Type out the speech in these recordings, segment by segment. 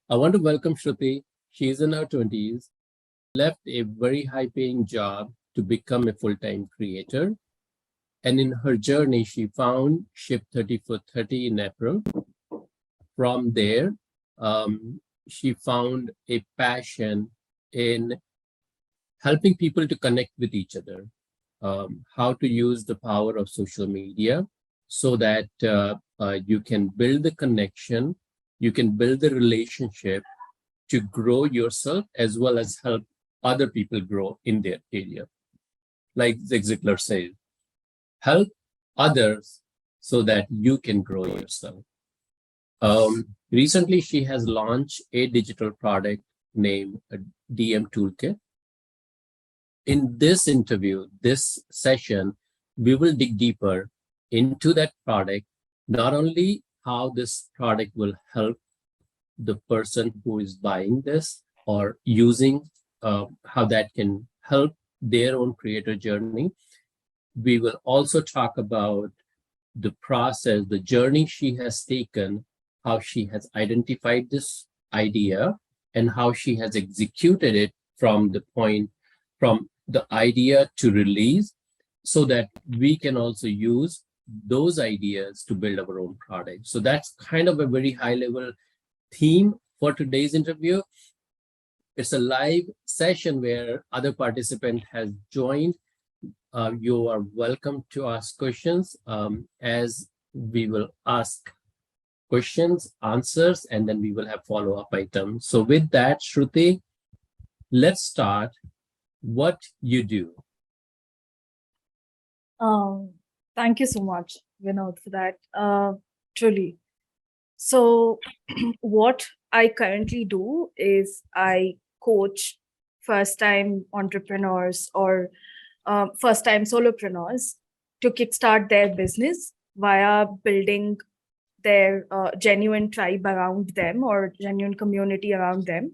I want to welcome Shruthi. She is in her 20s, left a very high paying job to become a full time creator. And in her journey, she found Ship 30 for 30 in April. From there, she found a passion in helping people to connect with each other, how to use the power of social media so that you can build the connection, you can build the relationship to grow yourself as well as help other people grow in their area. Like Zig Ziglar says, help others so that you can grow yourself. Recently, she has launched a digital product named DM ToolKit. In this interview, this session, we will dig deeper into that product, not only how this product will help the person who is buying this or using, how that can help their own creator journey. We will also talk about the process, the journey she has taken, how she has identified this idea, and how she has executed it from the idea to release, so that we can also use those ideas to build our own product. So that's kind of a very high level theme for today's interview. It's a live session where other participant has joined. You are welcome to ask questions as we will ask questions, answers, and then we will have follow-up items. So with that, Shruthi, let's start. What you do? Thank you so much, Vinod, for that. Truly. So what I currently do is I coach first-time entrepreneurs or first-time solopreneurs to kickstart their business via building their genuine tribe around them or genuine community around them.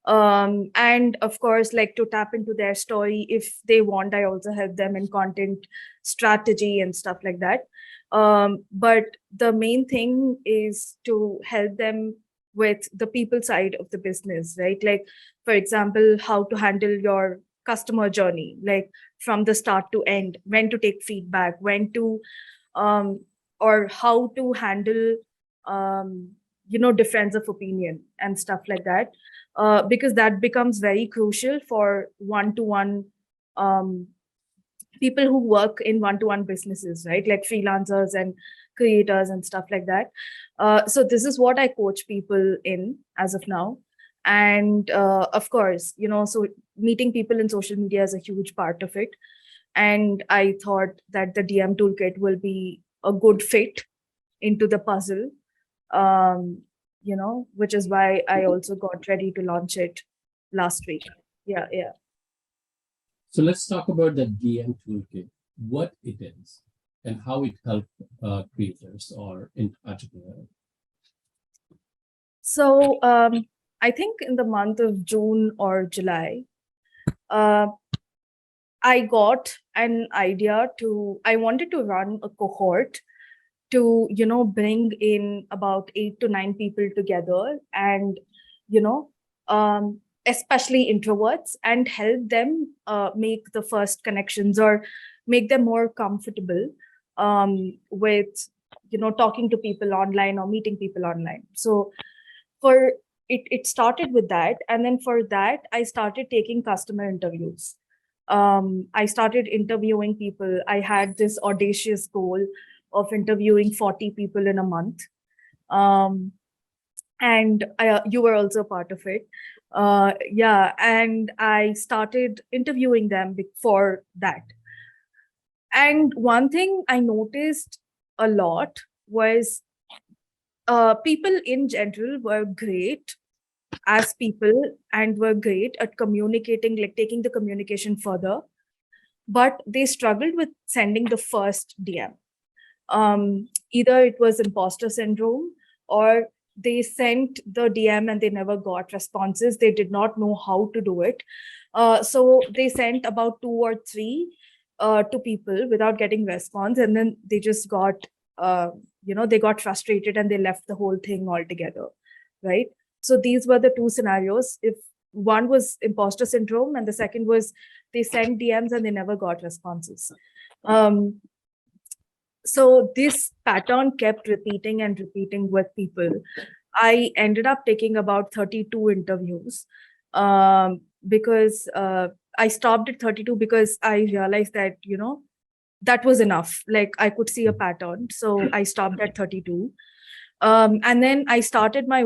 And of course, like to tap into their story if they want. I also help them in content strategy and stuff like that. But the main thing is to help them with the people side of the business, right? Like, for example, how to handle your customer journey, like from the start to end, when to take feedback, when to, or how to handle, difference of opinion and stuff like that. Because that becomes very crucial for one-to-one people who work in one-to-one businesses, right? Like freelancers and creators and stuff like that. So this is what I coach people in as of now. And of course, so meeting people in social media is a huge part of it. And I thought that the DM toolkit will be a good fit into the puzzle, which is why I also got ready to launch it last week. Yeah. So let's talk about the DM toolkit, what it is, and how it helps creators or entrepreneurs. So I think in the month of June or July, I got an idea I wanted to run a cohort to, bring in about 8 to 9 people together and, especially introverts, and help them make the first connections or make them more comfortable with, talking to people online or meeting people online. So for it started with that. And then for that, I started taking customer interviews. I started interviewing people. I had this audacious goal of interviewing 40 people in a month. And you were also part of it. And I started interviewing them before that. And one thing I noticed a lot was people in general were great as people and were great at communicating, like taking the communication further, but they struggled with sending the first DM. Either it was imposter syndrome, or they sent the DM and they never got responses. They did not know how to do it. So they sent about 2 or 3 to people without getting response. And then they just got, they got frustrated and they left the whole thing altogether. Right. So these were the two scenarios. If one was imposter syndrome, and the second was they sent DMs and they never got responses. Um, so this pattern kept repeating and repeating with people. I ended up taking about 32 interviews, because I stopped at 32 because I realized that, that was enough. Like I could see a pattern. So I stopped at 32. And then I started my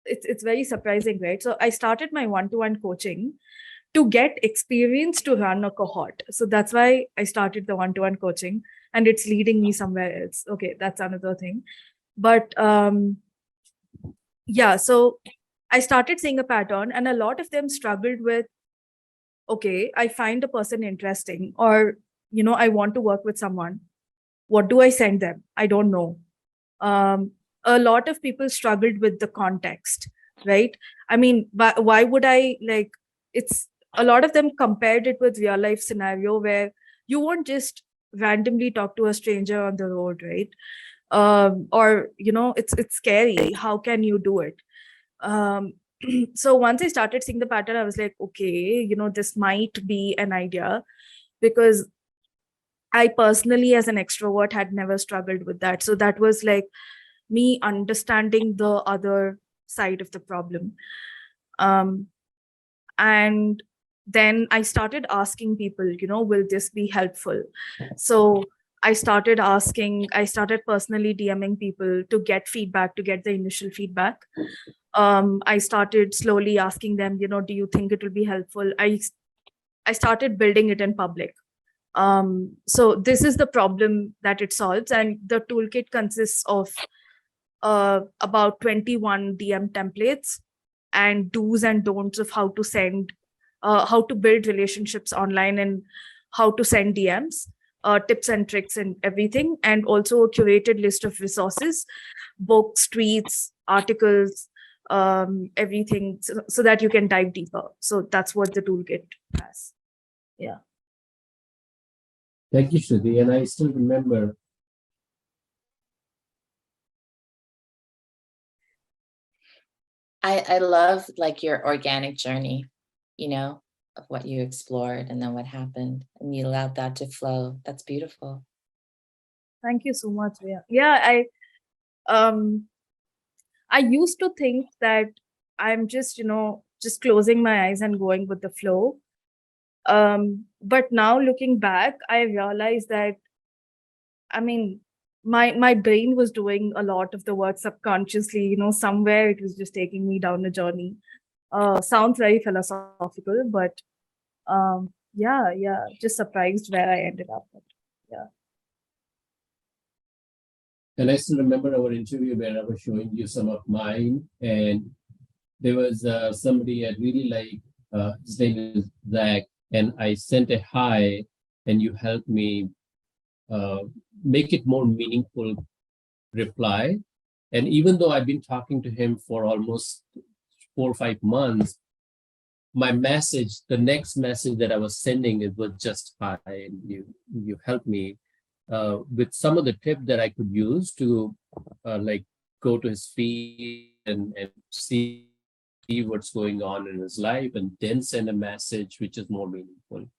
it's very surprising, right? So I started my one-to-one coaching to get experience to run a cohort. So that's why I started the one-to-one coaching, and it's leading me somewhere else. Okay, that's another thing. But yeah, so I started seeing a pattern, and a lot of them struggled with, okay, I find a person interesting, or, I want to work with someone. What do I send them? I don't know. Um, a lot of people struggled with the context, right? I mean, why would I like it's a lot of them compared it with real life scenario where you won't just randomly talk to a stranger on the road, right? Or it's scary. How can you do it? um so once I started seeing the pattern, I was like, okay, this might be an idea, because I personally as an extrovert had never struggled with that. So that was like me understanding the other side of the problem. um and then I started asking people, will this be helpful? So I started personally DMing people to get feedback, to get the initial feedback. I started slowly asking them, do you think it will be helpful? I started building it in public. So this is the problem that it solves, and the toolkit consists of about 21 DM templates and do's and don'ts of how to build relationships online, and how to send DMs, tips and tricks and everything, and also a curated list of resources, books, tweets, articles, everything, so that you can dive deeper. So that's what the toolkit has. Yeah. Thank you, Shruti. And I still remember I love like your organic journey, of what you explored and then what happened, and you allowed that to flow. That's beautiful. Thank you so much. Yeah, um I used to think that I'm just, just closing my eyes and going with the flow. But now looking back, I realized that, I mean, my brain was doing a lot of the work subconsciously, somewhere it was just taking me down a journey. Sounds very philosophical, but yeah, just surprised where I ended up. But, yeah. and I still remember our interview where I was showing you some of mine, and there was somebody I really like. His name is Zach, and I sent a hi, and you helped me make it more meaningful reply. And even though I've been talking to him for almost 4 or 5 months, my message, the next message that I was sending, it was just hi, and you helped me with some of the tip that I could use to like go to his feed and see what's going on in his life, and then send a message which is more meaningful.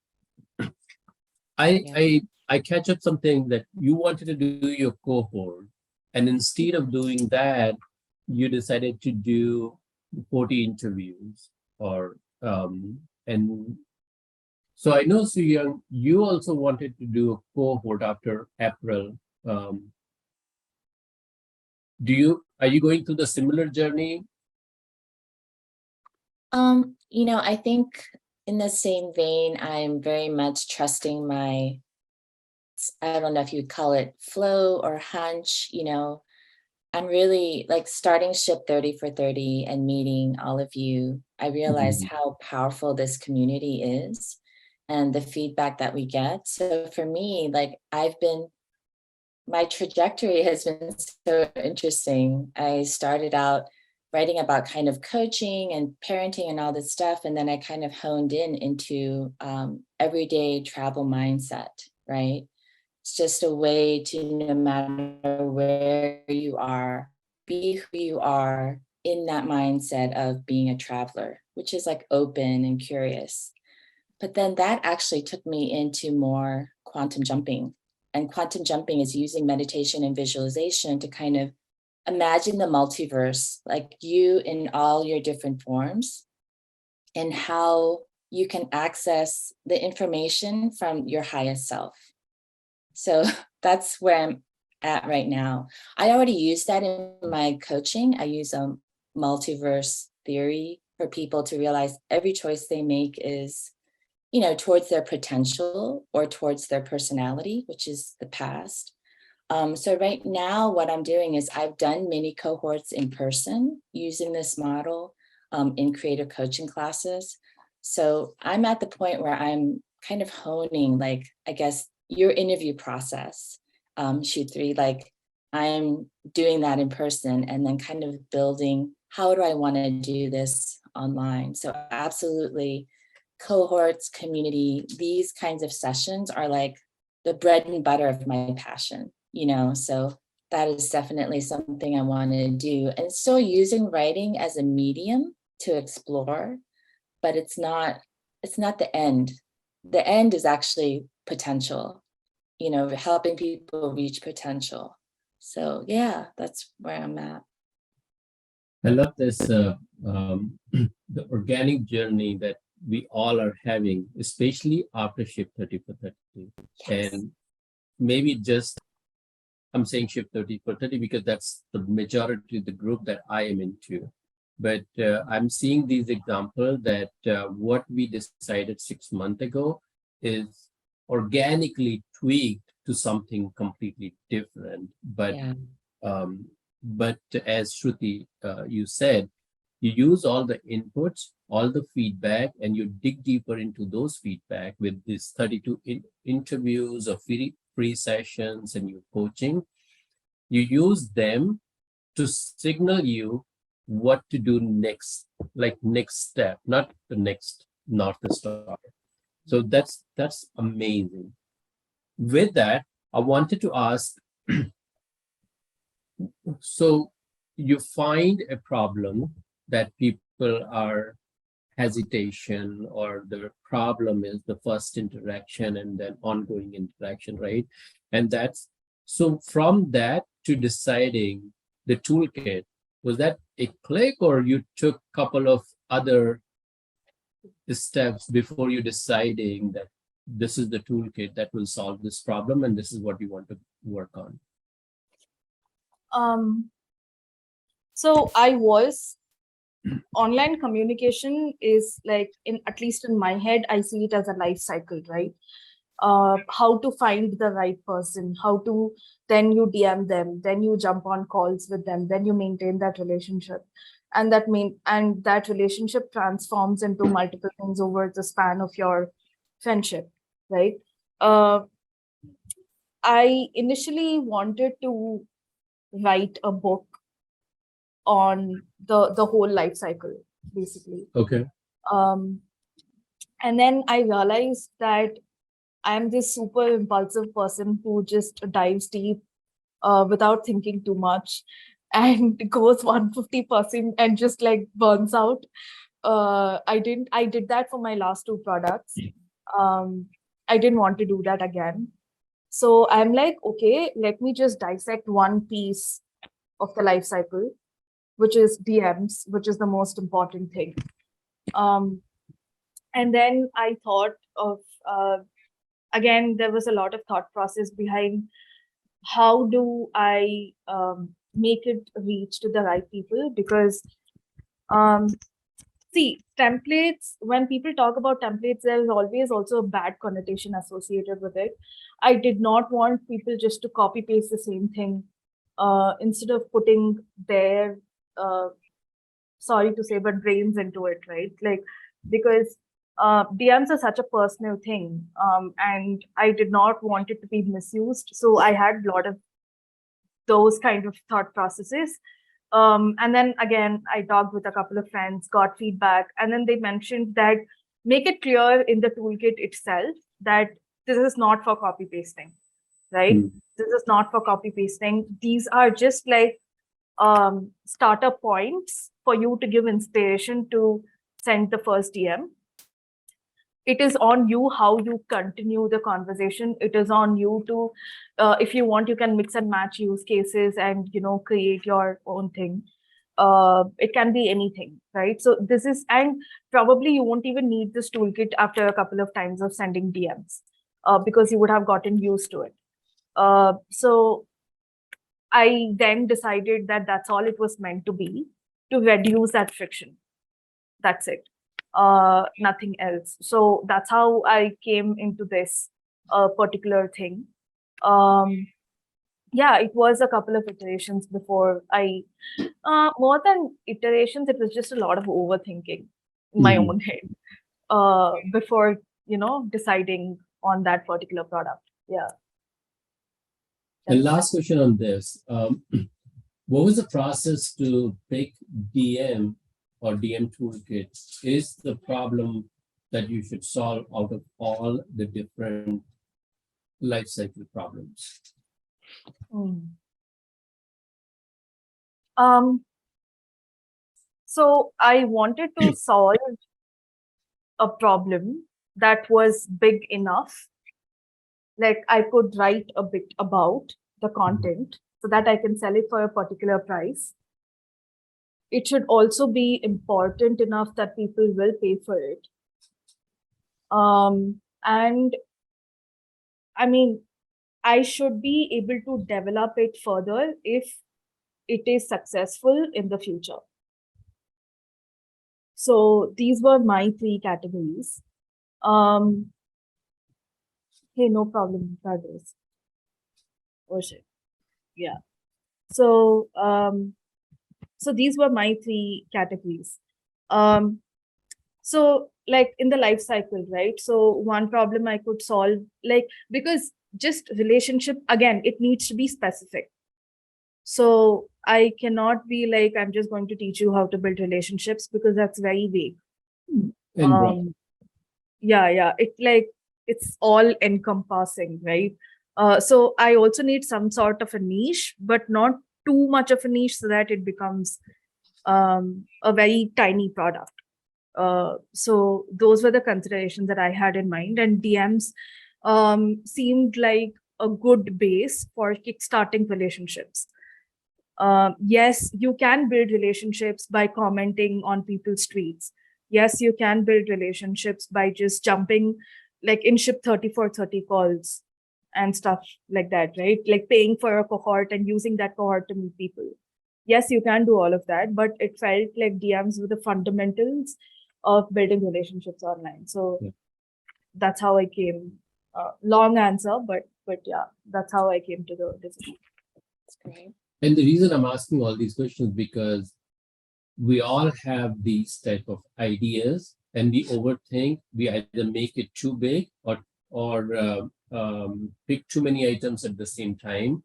I catch up something that you wanted to do your cohort, and instead of doing that, you decided to do 40 interviews, or and so I know, Su Young, you also wanted to do a cohort after April. Are you going through the similar journey? I think in the same vein, I'm very much trusting my, I don't know if you'd call it flow or hunch, I'm really like starting Ship 30 for 30 and meeting all of you. I realized how powerful this community is and the feedback that we get. So for me, like my trajectory has been so interesting. I started out writing about kind of coaching and parenting and all this stuff. And then I kind of honed into everyday travel mindset, right? It's just a way to, no matter where you are, be who you are in that mindset of being a traveler, which is like open and curious. But then that actually took me into more quantum jumping. And quantum jumping is using meditation and visualization to kind of imagine the multiverse, like you in all your different forms, and how you can access the information from your highest self. So that's where I'm at right now. I already use that in my coaching. I use a multiverse theory for people to realize every choice they make is, towards their potential or towards their personality, which is the past. So right now, what I'm doing is I've done many cohorts in person using this model in creative coaching classes. So I'm at the point where I'm kind of honing, like, I guess, your interview process, Shruthi, like I'm doing that in person and then kind of building, how do I want to do this online? So absolutely, cohorts, community, these kinds of sessions are like the bread and butter of my passion, so that is definitely something I want to do. And still using writing as a medium to explore, but it's not the end. The end is actually potential, helping people reach potential. So yeah, that's where I'm at. I love this, the organic journey that we all are having, especially after Shift 30 for 30. Yes. And maybe just, I'm saying Shift 30 for 30 because that's the majority of the group that I am into. But I'm seeing these examples that what we decided 6 months ago is organically tweaked to something completely different. But Yeah. But as Shruthi, you said, you use all the inputs, all the feedback, and you dig deeper into those feedback with these 32 interviews or free sessions and your coaching. You use them to signal you what to do next, like next step, not the next North Star. So that's amazing. With that, I wanted to ask, so you find a problem that people are hesitation, or the problem is the first interaction and then ongoing interaction, right? And that's, so from that to deciding the toolkit, was that a click, or you took a couple of other steps before you deciding that this is the toolkit that will solve this problem and this is what you want to work on? So online communication is like, at least in my head, I see it as a life cycle, right? How to find the right person, then you DM them, then you jump on calls with them, then you maintain that relationship. And that relationship transforms into multiple things over the span of your friendship, right? I initially wanted to write a book on the whole life cycle, basically. Okay. And then I realized that I'm this super impulsive person who just dives deep without thinking too much and goes 150% and just like burns out. I did that for my last 2 products. I didn't want to do that again. So I'm like, okay, let me just dissect one piece of the life cycle, which is DMs, which is the most important thing. And then I thought of, again, there was a lot of thought process behind how do I make it reach to the right people? Because see, templates, when people talk about templates, there is always also a bad connotation associated with it. I did not want people just to copy paste the same thing instead of putting their, sorry to say, but brains into it, right? Like, because DMs are such a personal thing, and I did not want it to be misused. So I had a lot of those kind of thought processes. And then again, I talked with a couple of friends, got feedback, and then they mentioned that make it clear in the toolkit itself that this is not for copy pasting, right? This is not for copy pasting. These are just like starter points for you to give inspiration to send the first DM. It is on you how you continue the conversation. It is on you to, if you want, you can mix and match use cases and, create your own thing. It can be anything, right? So this is, and probably you won't even need this toolkit after a couple of times of sending DMs, because you would have gotten used to it. So I then decided that that's all it was meant to be, to reduce that friction. That's it. Nothing else. So that's how I came into this particular thing. Yeah, it was a couple of iterations before more than iterations, it was just a lot of overthinking in my own head before, deciding on that particular product. Yeah. And last question on this. What was the process to pick DM or DM toolkit? Is the problem that you should solve out of all the different life cycle problems? So I wanted to solve a problem that was big enough, like I could write a bit about the content so that I can sell it for a particular price. It should also be important enough that people will pay for it. And I mean, I should be able to develop it further if it is successful in the future. So these were my 3 categories. Hey, no problem, brothers. Oh shit. Yeah. So so these were my 3 categories. So like in the life cycle, right? So one problem I could solve, like, because just relationship, again, it needs to be specific. So I cannot be like, I'm just going to teach you how to build relationships, because that's very vague. Yeah. It's all encompassing, right? So I also need some sort of a niche, but not too much of a niche so that it becomes a very tiny product. So those were the considerations that I had in mind, and DMs seemed like a good base for kickstarting relationships. Yes, you can build relationships by commenting on people's tweets. Yes, you can build relationships by just jumping like in ship 30 for 30 calls and stuff like that, right? Like paying for a cohort and using that cohort to meet people. Yes, you can do all of that, but it felt like DMs were the fundamentals of building relationships online. So that's how I came. Long answer, but yeah, that's how I came to the decision. That's great. And the reason I'm asking all these questions because we all have these type of ideas, and we overthink. We either make it too big or pick too many items at the same time.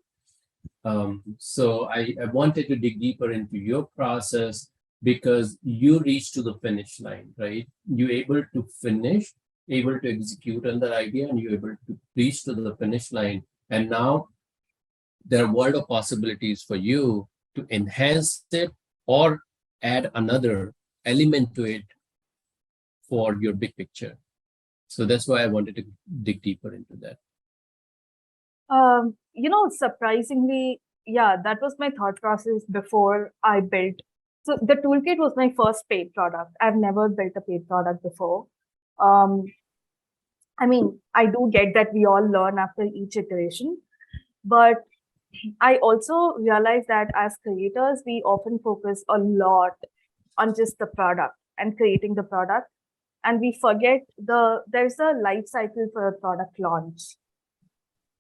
So I wanted to dig deeper into your process because you reached to the finish line, right? You're able to finish, able to execute on that idea, and you're able to reach to the finish line. And now there are a world of possibilities for you to enhance it or add another element to it for your big picture. So that's why I wanted to dig deeper into that. Surprisingly, yeah, that was my thought process before I built. So the toolkit was my first paid product. I've never built a paid product before. I mean, I do get that we all learn after each iteration, but I also realize that as creators, we often focus a lot on just the product and creating the product. And we forget there's a life cycle for a product launch.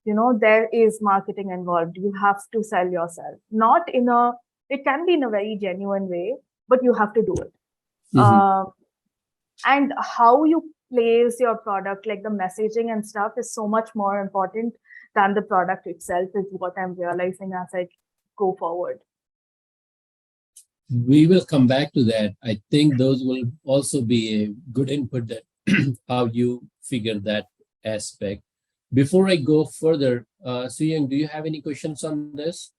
There is marketing involved. You have to sell yourself, it can be in a very genuine way, but you have to do it. And how you place your product, like the messaging and stuff, is so much more important than the product itself, is what I'm realizing as I go forward. We will come back to that. I think those will also be a good input that how you figure that aspect. Before I go further, Suyang, do you have any questions on this?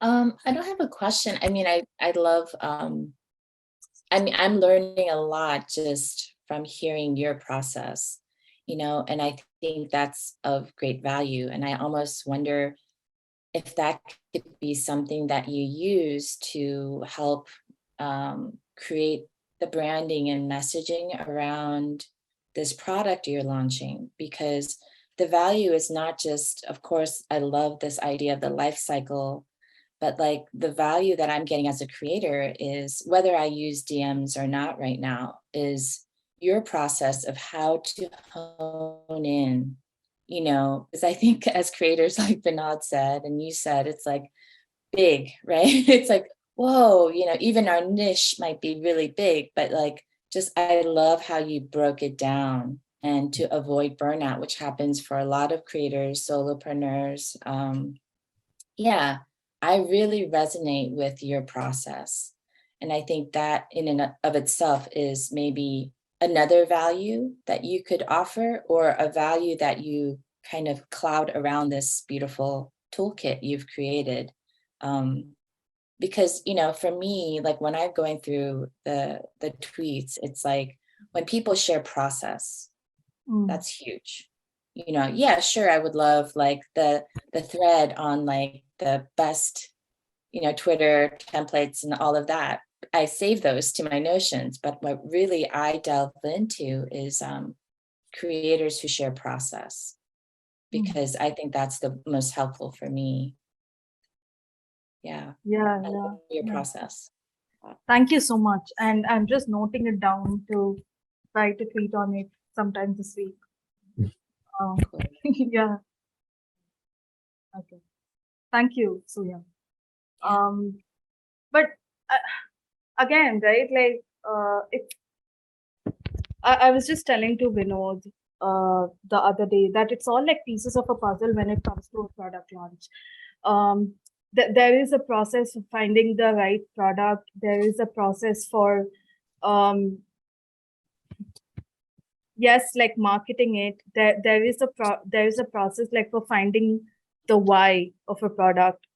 I don't have a question. I mean, I love, I mean, I'm learning a lot just from hearing your process, and I think that's of great value. And I almost wonder if that could be something that you use to help create the branding and messaging around this product you're launching, because the value is not just, of course, I love this idea of the life cycle, but like the value that I'm getting as a creator is, whether I use DMs or not right now, is your process of how to hone in, because I think as creators, like Vinod said, and you said, it's like big, right? It's like, whoa, even our niche might be really big, but like, just, I love how you broke it down, and to avoid burnout, which happens for a lot of creators, solopreneurs. Yeah, I really resonate with your process. And I think that in and of itself is maybe another value that you could offer, or a value that you kind of cloud around this beautiful toolkit you've created. Because, for me, like when I'm going through the tweets, it's like when people share process, that's huge. Yeah, sure, I would love like the thread on like the best, Twitter templates and all of that. I save those to my Notions, but what really I delve into is creators who share process, because I think that's the most helpful for me. Yeah. Yeah, I yeah, love your yeah. process. Thank you so much. And I'm just noting it down to try to tweet on it sometime this week. Cool. Yeah. Okay. Thank you, Suya. But again, right? Like, I was just telling to Vinod the other day that it's all like pieces of a puzzle when it comes to a product launch. There is a process of finding the right product. There is a process for, yes, like marketing it. There is a process like for finding the why of a product.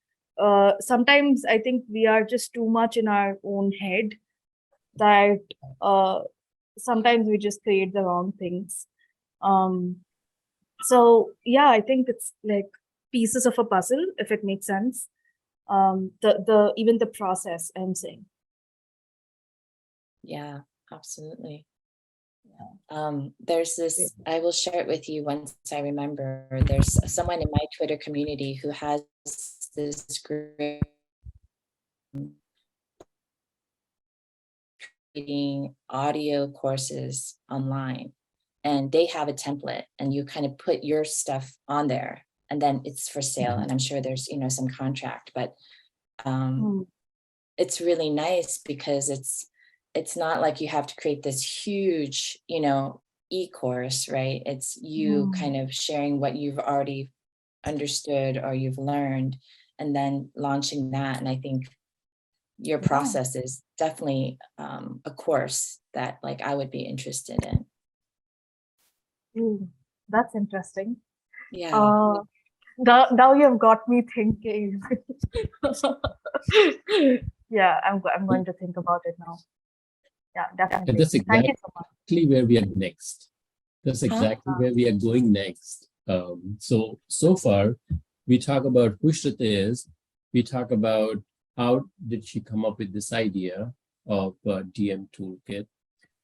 Sometimes I think we are just too much in our own head that sometimes we just create the wrong things. So yeah, I think it's like pieces of a puzzle, if it makes sense. The even the process, I'm saying. Yeah, absolutely. There's this, I will share it with you once I remember. There's someone in my Twitter community who has this great creating audio courses online, and they have a template, and you kind of put your stuff on there, and then it's for sale. And I'm sure there's, some contract, but it's really nice because it's not like you have to create this huge, e-course, right? It's you kind of sharing what you've already understood or you've learned, and then launching that. And I think your process is definitely a course that like I would be interested in. That's interesting. Yeah. Now you've got me thinking. Yeah, I'm going to think about it now. Yeah, definitely. And that's Thank you so much. exactly where we are next. That's exactly where we are going next. So far, we talk about who Shruthi is. We talk about how did she come up with this idea of DM ToolKit.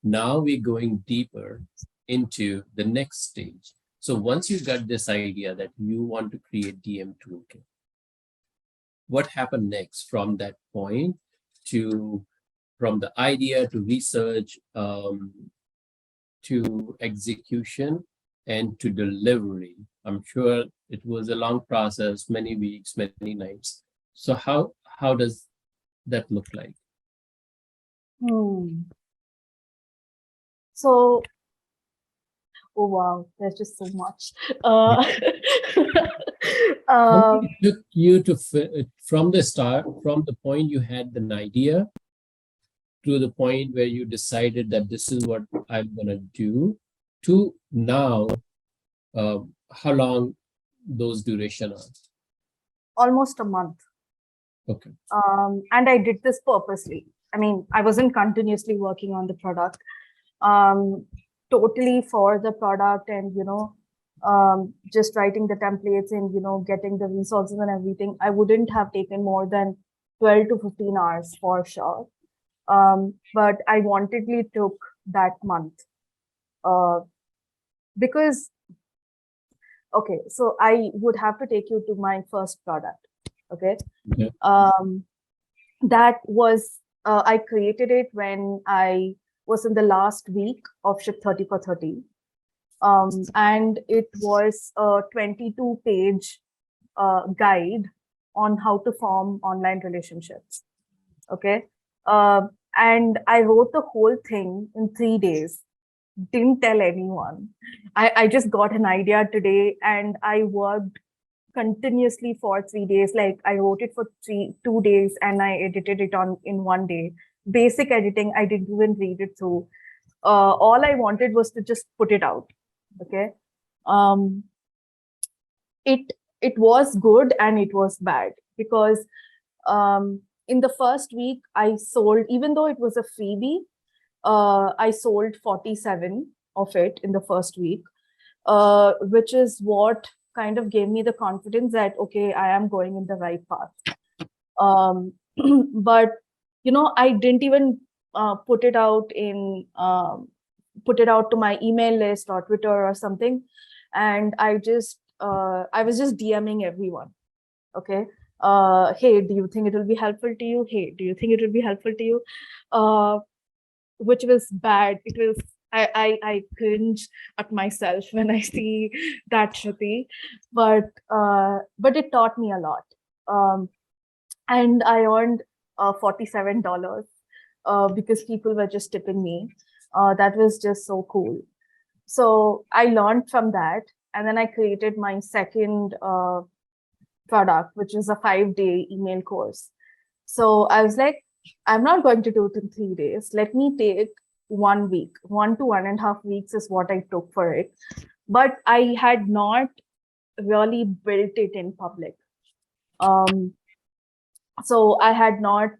Now we're going deeper into the next stage. So once you got this idea that you want to create DM ToolKit, what happened next from that point to, from the idea to research, to execution, and to delivery? I'm sure it was a long process, many weeks, many nights. So how does that look like? So, oh wow, there's just so much. How long it took you to, from the start, from the point you had an idea to the point where you decided that this is what I'm going to do, to now, how long those duration are? Almost a month. Okay. And I did this purposely. I mean, I wasn't continuously working on the product, totally for the product, and just writing the templates and getting the resources and everything. I wouldn't have taken more than 12 to 15 hours for sure. But I wantedly took that month because, okay, so I would have to take you to my first product. Okay. Okay. That was, I created it when I was in the last week of Ship 30 for 30. And it was a 22-page guide on how to form online relationships. Okay. And I wrote the whole thing in 3 days. Didn't tell anyone. I just got an idea today and I worked continuously for 3 days. Like I wrote it for 2 days and I edited it in 1 day. Basic editing, I didn't even read it through. All I wanted was to just put it out. Okay. It was good and it was bad because in the first week I sold, even though it was a freebie, I sold 47 of it in the first week, which is what kind of gave me the confidence that, okay, I am going in the right path. But, I didn't even put it out to my email list or Twitter or something. And I was just DMing everyone. Okay. Hey, do you think it will be helpful to you? Hey, do you think it will be helpful to you? Which was bad. It was, I cringe at myself when I see that, Shruthi, but it taught me a lot. And I earned $47 because people were just tipping me. That was just so cool. So I learned from that, and then I created my second product, which is a 5-day email course. So I was like, I'm not going to do it in 3 days. Let me take 1 week. 1 to 1.5 weeks is what I took for it. But I had not really built it in public. So I had not,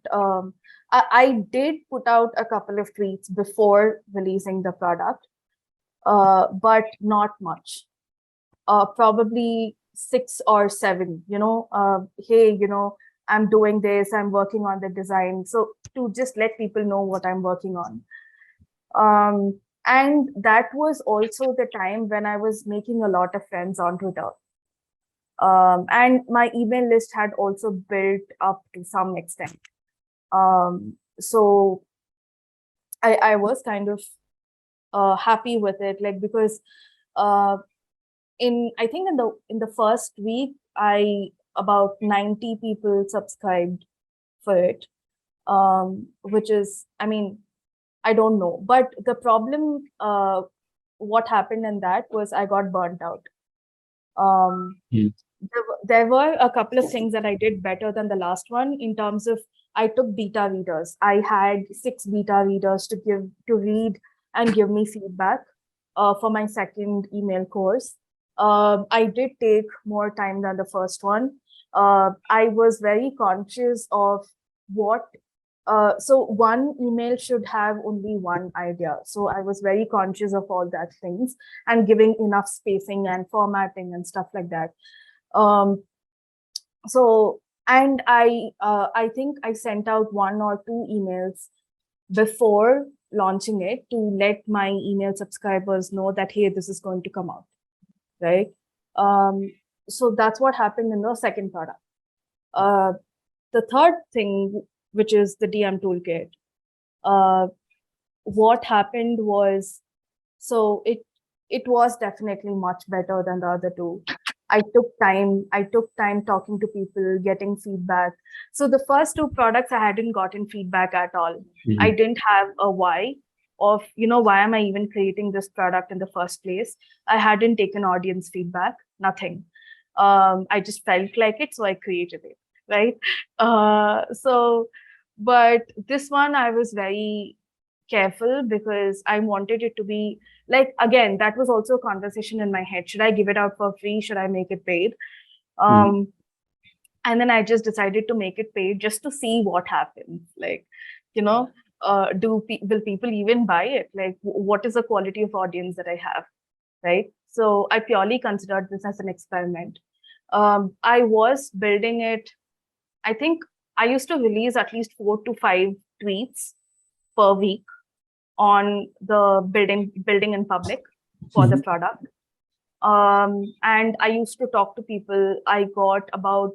I did put out a couple of tweets before releasing the product, but not much. Probably 6 or 7, hey, I'm doing this, I'm working on the design. So to just let people know what I'm working on. And that was also the time when I was making a lot of friends on Twitter. And my email list had also built up to some extent. So I was kind of happy with it, like, because I think in the first week, about 90 people subscribed for it, which is, I mean, I don't know. But the problem, what happened in that was I got burnt out. There were a couple of things that I did better than the last one in terms of I took beta readers. I had 6 beta readers to read and give me feedback for my second email course. I did take more time than the first one. I was very conscious of what, so one email should have only one idea. So I was very conscious of all that things and giving enough spacing and formatting and stuff like that. So, and I think I sent out 1 or 2 emails before launching it to let my email subscribers know that, hey, this is going to come out, right? So that's what happened in the second product. The third thing, which is the DM ToolKit, what happened was, so it was definitely much better than the other 2. I took time talking to people, getting feedback. So the first 2 products, I hadn't gotten feedback at all. Mm-hmm. I didn't have a why of, why am I even creating this product in the first place? I hadn't taken audience feedback, nothing. I just felt like it, so I created it, right? But this one, I was very careful because I wanted it to be like, again, that was also a conversation in my head. Should I give it out for free? Should I make it paid? And then I just decided to make it paid just to see what happens. Like, you know, will people even buy it? Like, what is the quality of audience that I have, right? So I purely considered this as an experiment. I was building it. I think I used to release at least 4 to 5 tweets per week on the building in public for the product. And I used to talk to people. I got about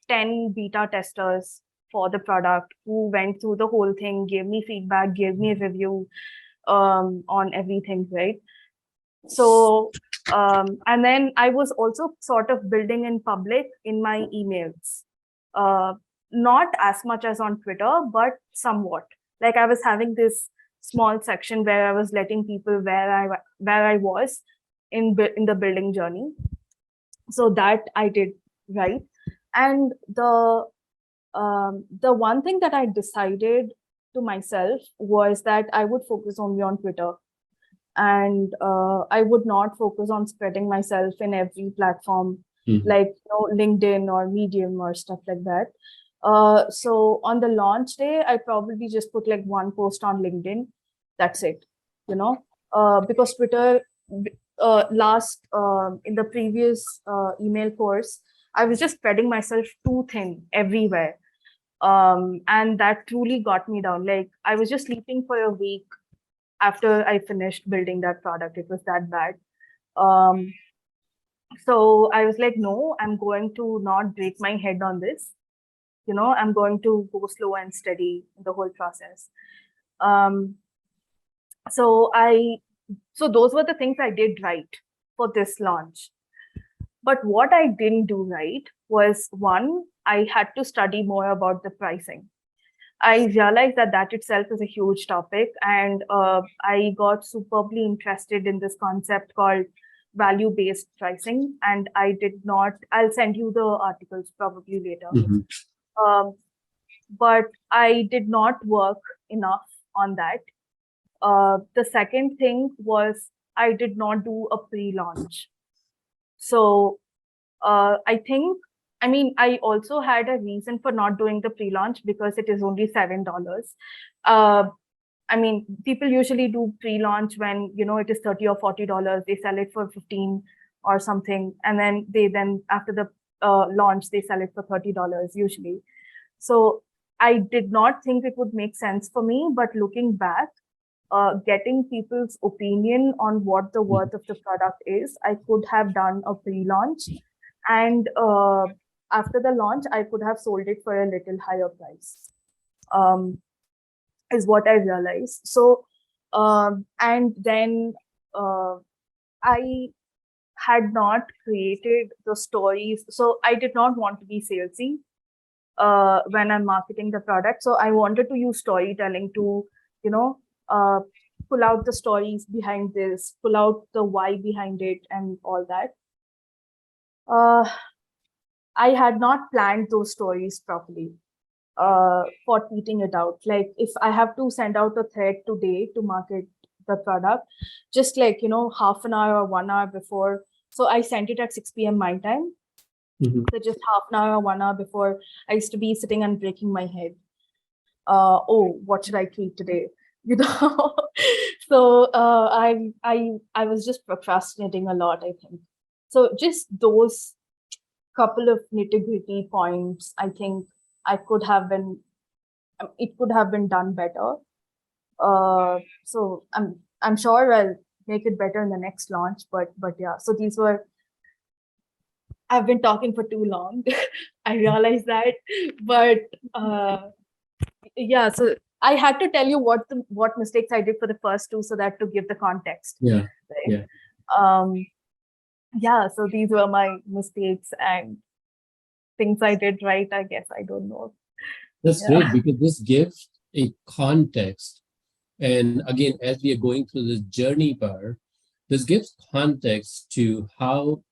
10 beta testers for the product who went through the whole thing, gave me feedback, gave me a review on everything, right? So, and then I was also sort of building in public in my emails. Not as much as on Twitter, but somewhat. Like I was having this small section where I was letting people where I was in the building journey. So that I did, right? And the one thing that I decided to myself was that I would focus only on Twitter, and I would not focus on spreading myself in every platform, like LinkedIn or Medium or stuff like that. So on the launch day, I probably just put like one post on LinkedIn. That's it, because Twitter, in the previous email course, I was just spreading myself too thin everywhere. And that truly got me down. Like I was just sleeping for a week after I finished building that product. It was that bad. So I was like, no, I'm going to not break my head on this. I'm going to go slow and steady in the whole process. So those were the things I did right for this launch. But what I didn't do right was, one, I had to study more about the pricing. I realized that itself is a huge topic, and I got superbly interested in this concept called value-based pricing. And I'll send you the articles probably later. But I did not work enough on that. The second thing was I did not do a pre-launch. So I also had a reason for not doing the pre-launch because it is only $7. People usually do pre-launch when, it is $30 or $40. They sell it for 15 or something. And then after the launch, they sell it for $30 usually. So I did not think it would make sense for me, but looking back, getting people's opinion on what the worth of the product is, I could have done a pre-launch. And after the launch, I could have sold it for a little higher price, is what I realized. So, and then I had not created the stories. So I did not want to be salesy when I'm marketing the product. So I wanted to use storytelling to, pull out the stories behind this, pull out the why behind it and all that. I had not planned those stories properly for tweeting it out. Like if I have to send out a thread today to market the product, just like, half an hour or 1 hour before. So I sent it at 6 p.m. my time. So just half an hour or 1 hour before, I used to be sitting and breaking my head. What should I tweet today? So I was just procrastinating a lot, I think. So just those couple of nitty-gritty points, I think it could have been done better. So I'm sure I'll make it better in the next launch, but yeah, so I've been talking for too long. I realize that, but yeah, so I had to tell you what mistakes I did for the first two, so that to give the context. Yeah. Right? Yeah. So these were my mistakes and things I did right, I guess. I don't know. That's great, because this gives a context. And again, as we are going through this journey part, this gives context to how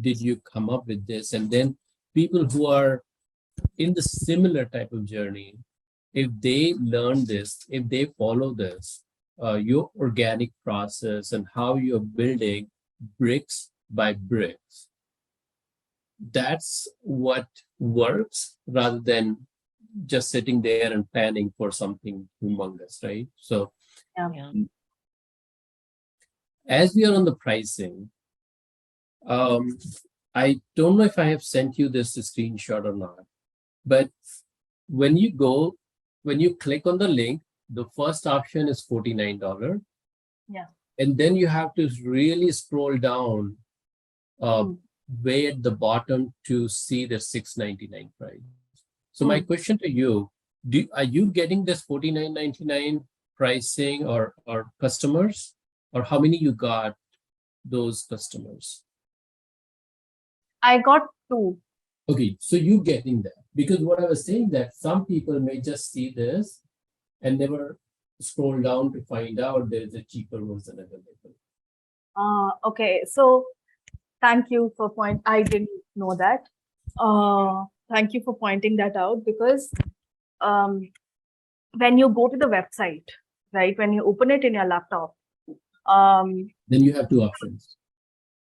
did you come up with this. And then people who are in the similar type of journey, if they learn this, if they follow this, your organic process and how you're building bricks by bricks, that's what works rather than just sitting there and planning for something humongous, right? So Yeah. as we are on the pricing, I don't know if I have sent you this screenshot or not, but when you click on the link, the first option is $49. Yeah. And then you have to really scroll down Mm. way at the bottom to see the $6.99 price. So my question to you, are you getting this $49.99 pricing or customers? Or how many you got those customers? I got 2. Okay, so you getting that. Because what I was saying that some people may just see this and never scroll down to find out there is a cheaper version available. Okay, so thank you for I didn't know that. Thank you for pointing that out, because when you go to the website, right, when you open it in your laptop, Then you have two options.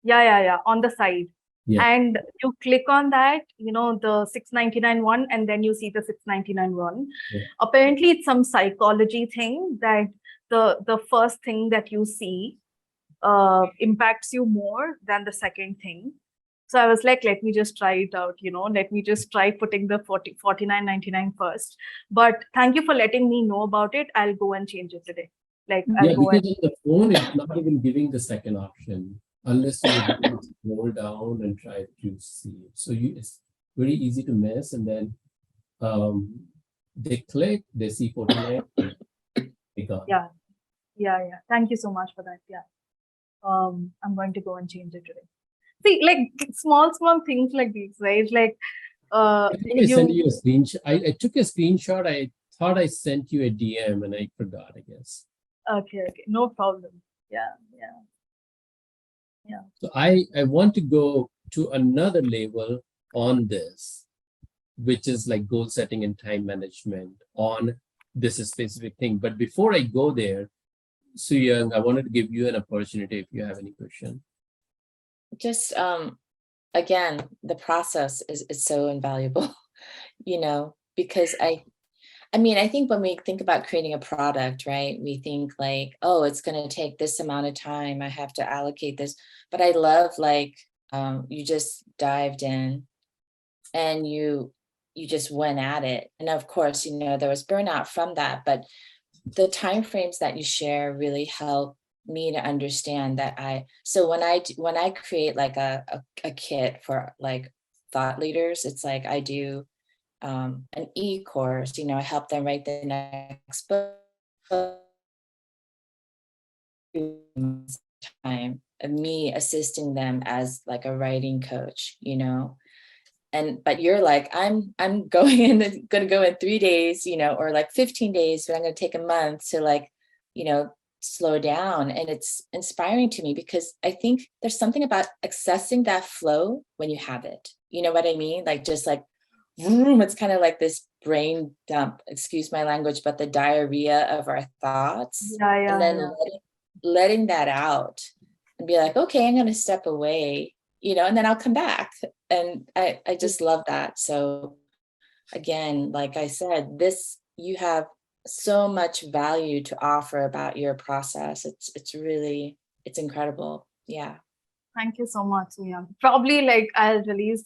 yeah, on the side. Yeah. And you click on that, the $6.99 one, and then you see the $6.99 one. Yeah. Apparently, it's some psychology thing that the first thing that you see impacts you more than the second thing. So I was like, let me just try it out, let me just try putting the $49.99 first. But thank you for letting me know about it. I'll go and change it today. Yeah, because on the phone, it's not even giving the second option unless you really scroll down and try to see it. So it's very easy to miss. And then they click, they see 49, they gone. Yeah. Thank you so much for that. Yeah. I'm going to go and change it today. See, like small things like these, right? Like I think I sent you a screenshot. I took a screenshot. I thought I sent you a DM and I forgot, I guess. Okay, no problem. Yeah. So I want to go to another level on this, which is like goal setting and time management on this specific thing. But before I go there, Suyang, I wanted to give you an opportunity if you have any question. Just again, the process is so invaluable, because I think when we think about creating a product, right, we think like, oh, it's going to take this amount of time. I have to allocate this. But I love you just dived in and you just went at it. And of course, there was burnout from that. But the timeframes that you share really help me to understand that so when I create like a kit for like thought leaders, it's like I do an e-course, I help them write the next book. Time of me assisting them as like a writing coach, but you're like, I'm gonna go in 3 days, or like 15 days, but I'm gonna take a month to like, slow down. And it's inspiring to me because I think there's something about accessing that flow when you have it. You know what I mean? Like just like vroom, it's kind of like this brain dump, excuse my language, but the diarrhea of our thoughts. And then letting that out and be like, okay, I'm gonna step away, and then I'll come back. And I just love that. So again, like I said, you have so much value to offer about your process. It's incredible. Yeah. Thank you so much, Suyang. Probably like I'll release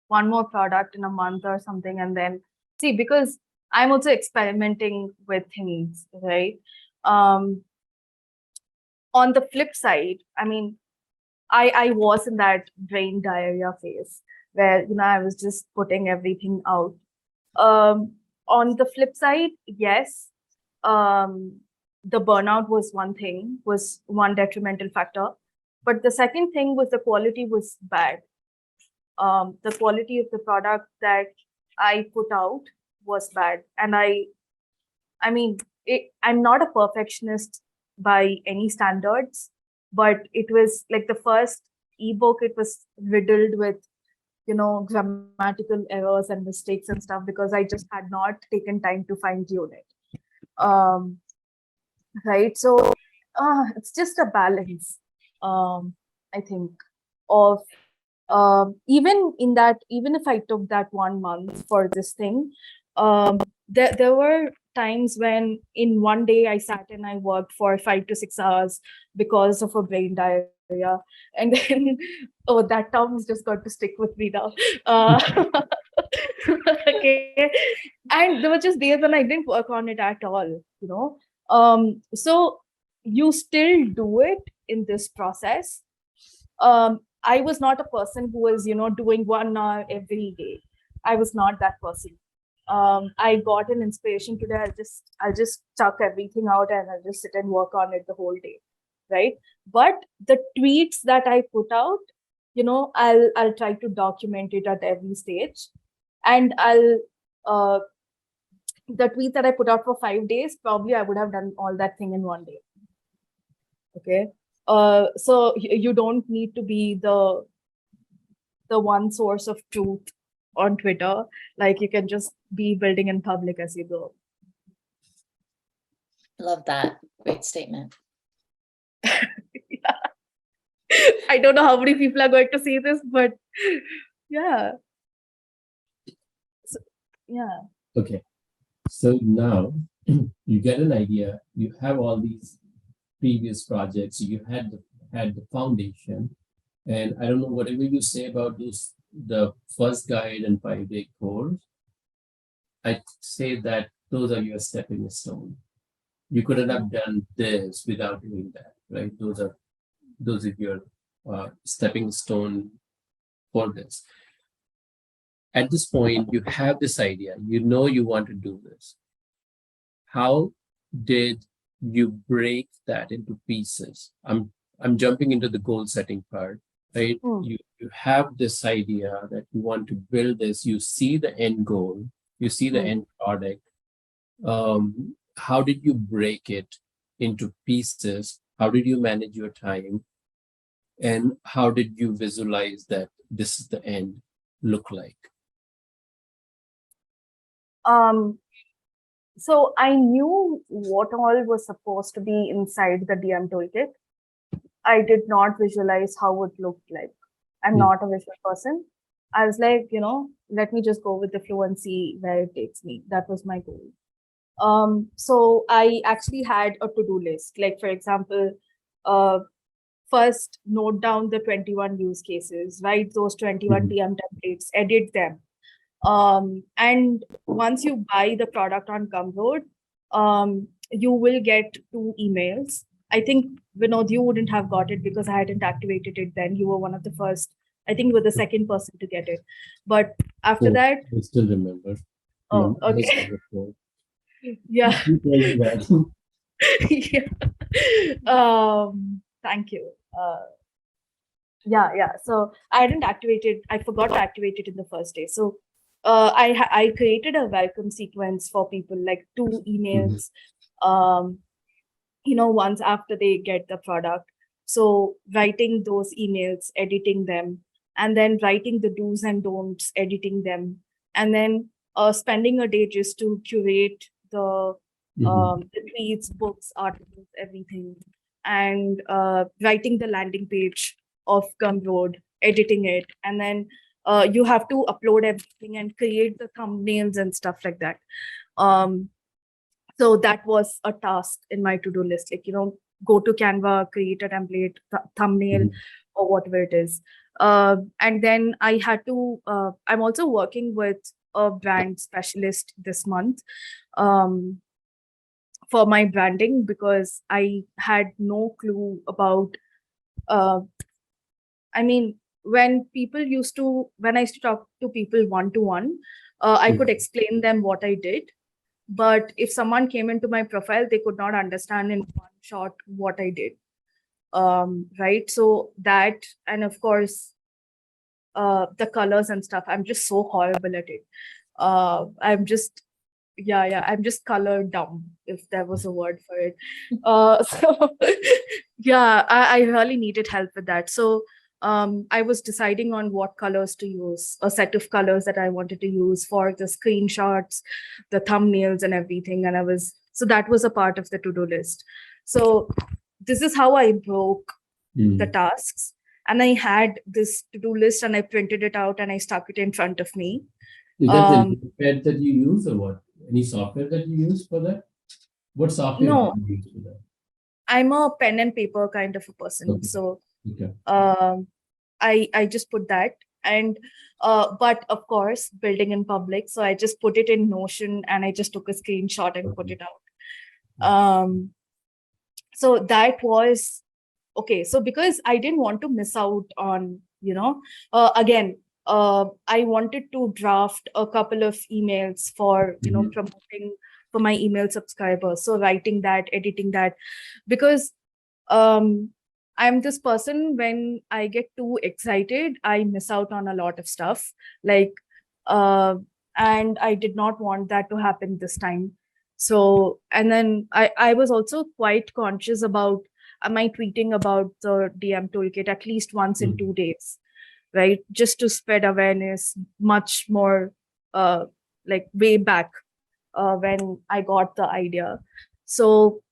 one more product in a month or something, and then see, because I'm also experimenting with things, right? On the flip side, I was in that brain diarrhea phase where, I was just putting everything out. On the flip side, yes, the burnout was one detrimental factor. But the second thing was the quality was bad. The quality of the product that I put out was bad. And I'm not a perfectionist by any standards, but it was like the first ebook, it was riddled with, grammatical errors and mistakes and stuff because I just had not taken time to fine tune it. Right. So it's just a balance, I think, of even if I took that 1 month for this thing, there were times when in one day I sat and I worked for 5 to 6 hours because of a brain diarrhea. And then, oh, that term is just got to stick with me now. Okay. And there were just days when I didn't work on it at all. So you still do it in this process. I was not a person who was, doing 1 hour every day. I was not that person. I got an inspiration today. I'll just chuck everything out and I'll just sit and work on it the whole day, right? But the tweets that I put out, I'll try to document it at every stage, and the tweet that I put out for 5 days, probably I would have done all that thing in one day. Okay. So you don't need to be the one source of truth on Twitter. Like, you can just be building in public as you go. Love that. Great statement. Yeah. I don't know how many people are going to see this, but yeah. So, yeah. Okay. So now you get an idea, you have all these previous projects, you had the foundation, and I don't know, whatever you say about the first guide and 5-day course, I say that those are your stepping stone. You couldn't have done this without doing that, right? Those are your stepping stone for this. At this point, you have this idea, you want to do this. How did you break that into pieces? I'm jumping into the goal setting part, right? You have this idea that you want to build this, you see the end goal, you see the end product. How did you break it into pieces? How did you manage your time? And how did you visualize that this is the end look like? So I knew what all was supposed to be inside the DM toolkit. I did not visualize how it looked like. I'm not a visual person. I was like, let me just go with the flow and see where it takes me. That was my goal. So I actually had a to-do list. Like, for example, first note down the 21 use cases, write those 21 DM templates, edit them. And once you buy the product on Gumroad, you will get 2 emails. I think, Vinod, you wouldn't have got it because I hadn't activated it then. You were one of the first. I think you were the second person to get it. But after that... I still remember. Oh, okay. Yeah. Yeah. Thank you. Yeah. So I didn't activate it. I forgot to activate it in the first day. So I created a welcome sequence for people, like 2 emails, once after they get the product. So writing those emails, editing them, and then writing the do's and don'ts, editing them, and then spending a day just to curate the tweets, books, articles, everything, and writing the landing page of Gumroad, editing it, and then you have to upload everything and create the thumbnails and stuff like that. So that was a task in my to-do list, like, go to Canva, create a template, thumbnail, or whatever it is. And then I had to, I'm also working with a brand specialist this month for my branding, because I had no clue about, when I used to talk to people one-to-one, I could explain them what I did. But if someone came into my profile, they could not understand in one shot what I did. Right. So that, and of course, the colors and stuff, I'm just so horrible at it. I'm just color dumb, if there was a word for it. So yeah, I really needed help with that. So I was deciding on what colors to use, a set of colors that I wanted to use for the screenshots, the thumbnails and everything. And so that was a part of the to-do list. So this is how I broke the tasks. and I had this to-do list and I printed it out and I stuck it in front of me. Is that the Um, notepad that you use or what? Any software that you use for that? What software no, do you use for that? I'm a pen and paper kind of a person. Okay. So Okay. I just put that. And but of course, building in public. So I just put it in Notion and I just took a screenshot and put Okay. it out. So that was okay. So because I didn't want to miss out on, again, I wanted to draft a couple of emails for, Mhm. promoting for my email subscribers. So writing that, editing that, because um, I'm this person, when I get too excited, I miss out on a lot of stuff. Like, and I did not want that to happen this time. So, and then I was also quite conscious about, am I tweeting about the DM toolkit at least once in 2 days, right? Just to spread awareness much more, like way back when I got the idea. So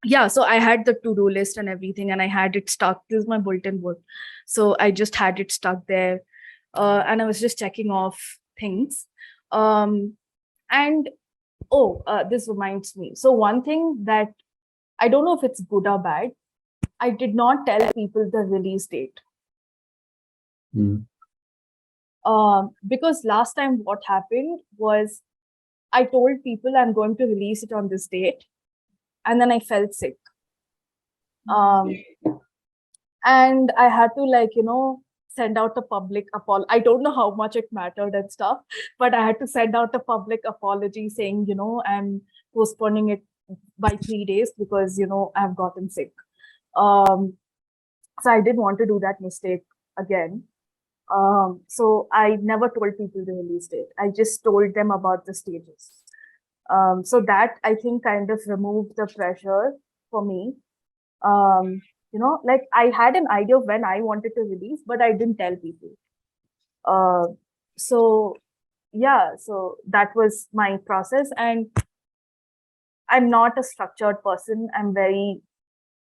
yeah, so I had the to-do list and everything, and I had it stuck. This is my bulletin board. So I just had it stuck there. And I was just checking off things. Um, and this reminds me. So one thing that I don't know if it's good or bad, I did not tell people the release date. Mm. Because last time what happened was I told people I'm going to release it on this date, and then I felt sick. And I had to send out a public apology. I don't know how much it mattered and stuff, but I had to send out a public apology saying, I'm postponing it by 3 days because, I've gotten sick. So I didn't want to do that mistake again. So I never told people the release date. I just told them about the stages. So that I think kind of removed the pressure for me. Like I had an idea of when I wanted to release, but I didn't tell people. So yeah, so that was my process. And I'm not a structured person. I'm very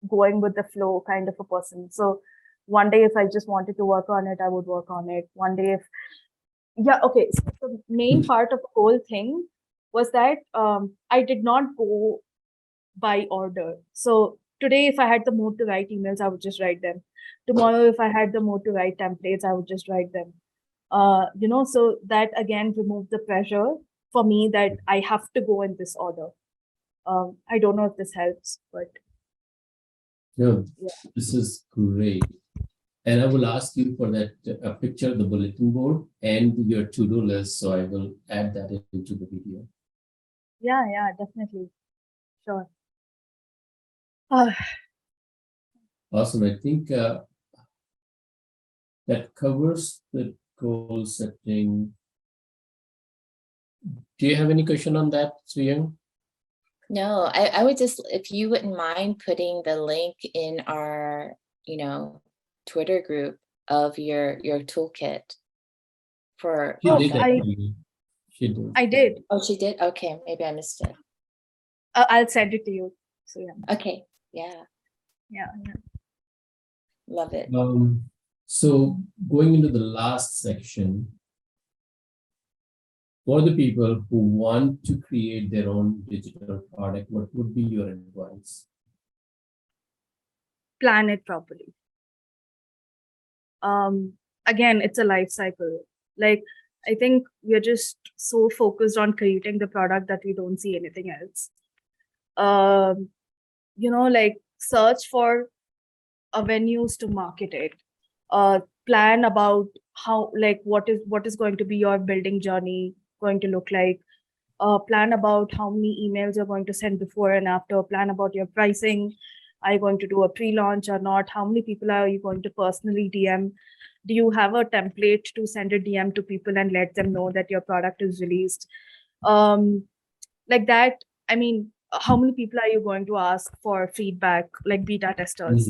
going with the flow kind of a person. So one day if I just wanted to work on it, I would work on it. One day okay. So the main part of the whole thing was that I did not go by order. So today, if I had the mood to write emails, I would just write them. Tomorrow, if I had the mood to write templates, I would just write them. So that again removed the pressure for me that I have to go in this order. I don't know if this helps, but No, yeah. this is great. And I will ask you for that a picture of the bulletin board and your to-do list. So I will add that into the video. Yeah, definitely. Sure. Awesome. I think that covers the goal setting. Do you have any question on that, Suyang? No, I would just, if you wouldn't mind putting the link in our, Twitter group of your toolkit for. She did I actually. She did. I did. Oh, she did? Okay, maybe I missed it. I'll send it to you. So yeah. Okay, yeah, Yeah. love it. So going into the last section, for the people who want to create their own digital product, what would be your advice? Plan it properly. Again, it's a life cycle. Like, I think we're just so focused on creating the product that we don't see anything else. Like search for avenues to market it. Plan about how, like, what is going to be your building journey going to look like. Plan about how many emails you're going to send before and after. Plan about your pricing. Are you going to do a pre-launch or not? How many people are you going to personally DM? Do you have a template to send a DM to people and let them know that your product is released? Like that. I mean, how many people are you going to ask for feedback, like beta testers?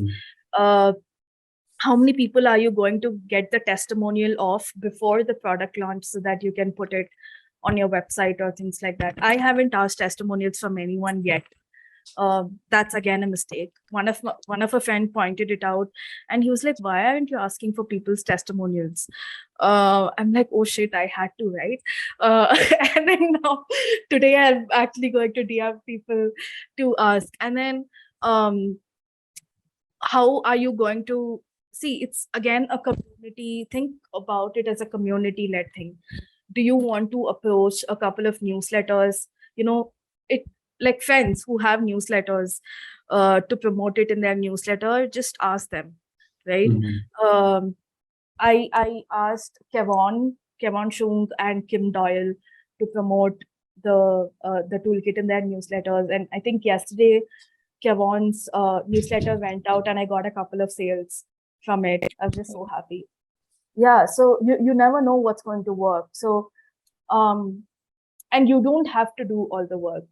How many people are you going to get the testimonial of before the product launch so that you can put it on your website or things like that? I haven't asked testimonials from anyone yet. That's again a mistake. One of a friend pointed it out, and he was like, "Why aren't you asking for people's testimonials?" I'm like, "Oh shit, I had to, right?" And then now today I'm actually going to DM people to ask, and then how are you going to see? It's again a community. Think about it as a community-led thing. Do you want to approach a couple of newsletters, it like friends who have newsletters, to promote it in their newsletter? Just ask them, right? um, I asked Kevon Shung and Kim Doyle to promote the toolkit in their newsletters, and I think yesterday Kevon's newsletter went out and I got a couple of sales from it. I was just so happy. Yeah, so you never know what's going to work. So and you don't have to do all the work.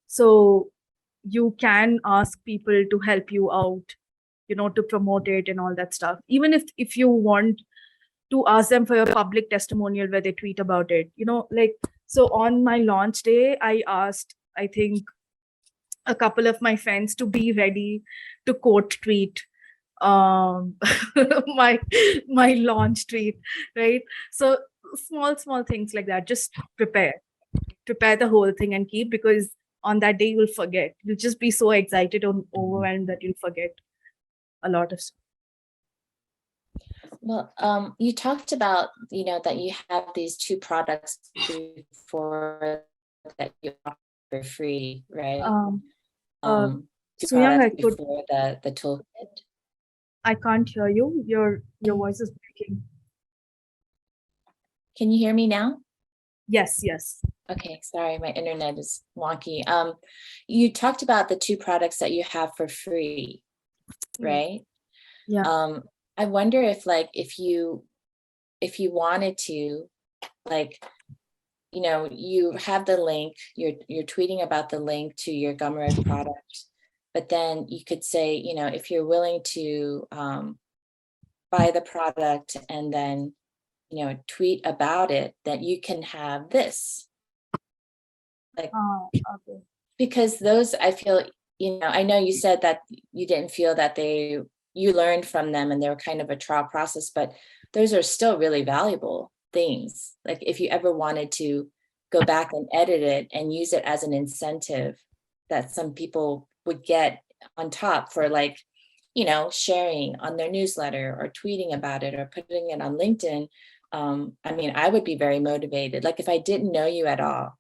So you can ask people to help you out, to promote it and all that stuff. Even if you want to ask them for a public testimonial where they tweet about it, so on my launch day, I asked, I think, a couple of my friends to be ready to quote tweet um my launch tweet, right? So small things like that. Just prepare the whole thing and keep, because on that day you'll forget. You'll just be so excited or overwhelmed that you'll forget a lot of stuff. Well, you talked about, that you have these 2 products before that you offer for free, right? Two Suyang, products before the toolkit. I can't hear you. Your voice is breaking. Can you hear me now? Yes. Okay, sorry, my internet is wonky. You talked about the 2 products that you have for free, right? Yeah. I wonder if you wanted to, you have the link, you're tweeting about the link to your Gumroad product, but then you could say, if you're willing to buy the product and then, tweet about it, that you can have this. Okay. Because those, I feel, I know you said that you didn't feel that you learned from them and they were kind of a trial process, but those are still really valuable things. Like if you ever wanted to go back and edit it and use it as an incentive that some people would get on top for sharing on their newsletter or tweeting about it or putting it on LinkedIn. I would be very motivated. Like if I didn't know you at all,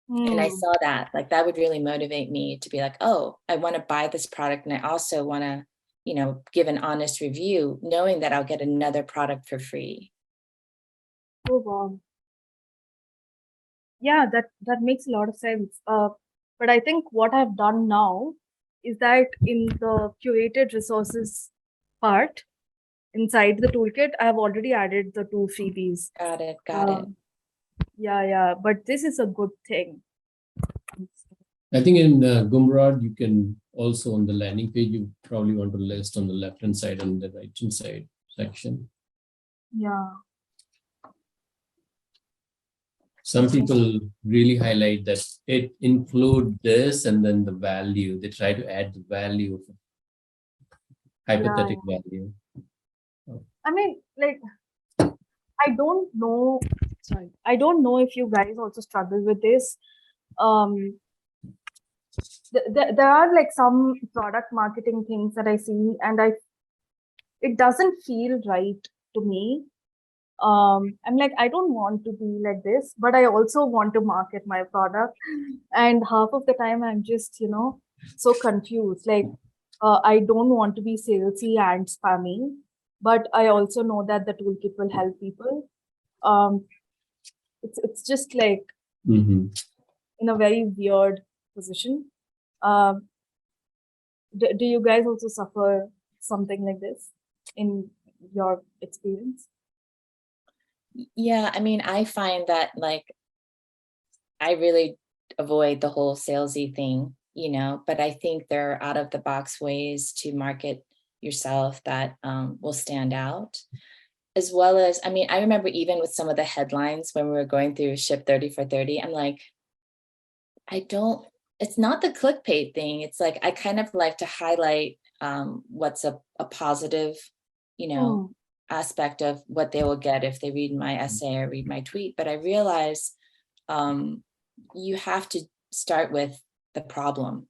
and I saw that, that would really motivate me to be like, oh, I want to buy this product. And I also want to, give an honest review, knowing that I'll get another product for free. Oh, wow. Yeah, that makes a lot of sense. But I think what I've done now is that in the curated resources part inside the toolkit, I've already added the 2 freebies. Got it. Yeah. But this is a good thing. I think in Gumroad, you can also on the landing page, you probably want to list on the left-hand side and the right-hand side section. Yeah. Some people really highlight that it include this and then the value. They try to add the value, hypothetical value. I don't know. Sorry, I don't know if you guys also struggle with this. There are some product marketing things that I see, and it doesn't feel right to me. I'm like, I don't want to be like this, but I also want to market my product. And half of the time I'm just, so confused. I don't want to be salesy and spammy, but I also know that the toolkit will help people. It's just in a very weird position. Do you guys also suffer something like this in your experience? Yeah, I find that I really avoid the whole salesy thing, but I think there are out of the box ways to market yourself that will stand out. As well as, I remember even with some of the headlines when we were going through Ship 30 for 30, I'm like, I don't it's not the clickbait thing. It's like, I kind of like to highlight what's a positive, aspect of what they will get if they read my essay or read my tweet. But I realize you have to start with the problem,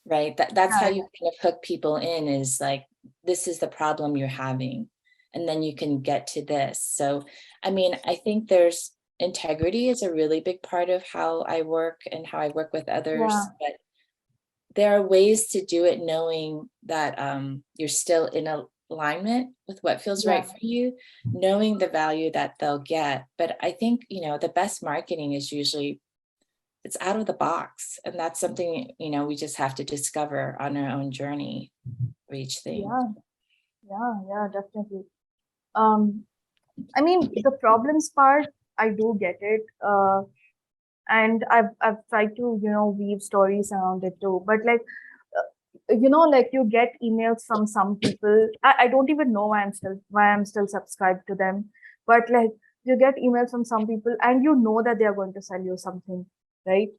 right? That's how you kind of hook people in, is like, this is the problem you're having, and then you can get to this. So, I mean, I think there's integrity is a really big part of how I work and how I work with others. Yeah. But there are ways to do it knowing that you're still in alignment with what feels right for you, knowing the value that they'll get. But I think, the best marketing is usually, it's out of the box. And that's something, we just have to discover on our own journey for each thing. Yeah, definitely. I mean, the problems part, I do get it. And I've tried to, weave stories around it too. But like, like you get emails from some people. I don't even know why I'm still subscribed to them. But like, you get emails from some people and you know that they are going to sell you something, right?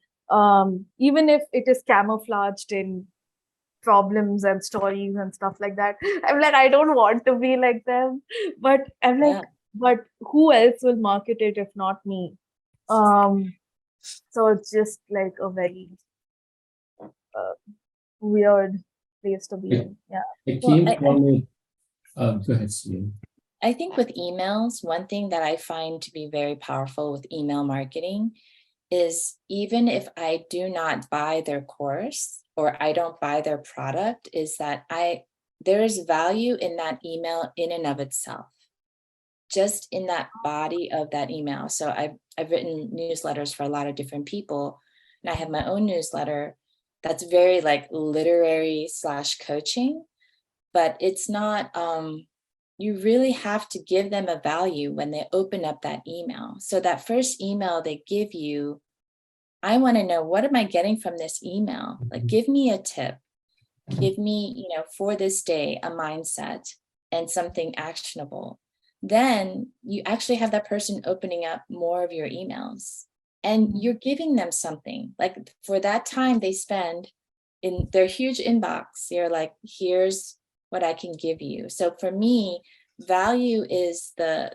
Even if it is camouflaged in problems and stories and stuff like that. I'm like, I don't want to be like them. But I'm like, but who else will market it if not me? So it's just like a very weird place to be in. Yeah. It came from it. Go ahead, Steve. I think with emails, one thing that I find to be very powerful with email marketing is, even if I do not buy their course or I don't buy their product, is that there is value in that email in and of itself, just in that body of that email. So I've written newsletters for a lot of different people, and I have my own newsletter that's very like literary / coaching, but it's not, you really have to give them a value when they open up that email. So that first email they give you, I want to know, what am I getting from this email? Like, give me a tip, give me, for this day, a mindset and something actionable. Then you actually have that person opening up more of your emails, and you're giving them something. Like, for that time they spend in their huge inbox, you're like, here's what I can give you. So for me, value is the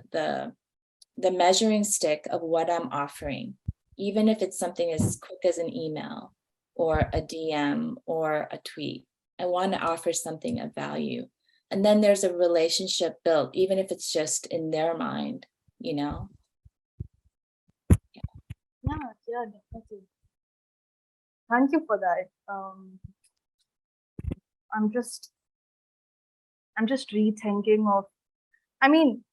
measuring stick of what I'm offering, even if it's something as quick as an email or a DM or a tweet. I want to offer something of value. And then there's a relationship built, even if it's just in their mind, Yeah, definitely. Thank you for that. I'm just rethinking of, I mean,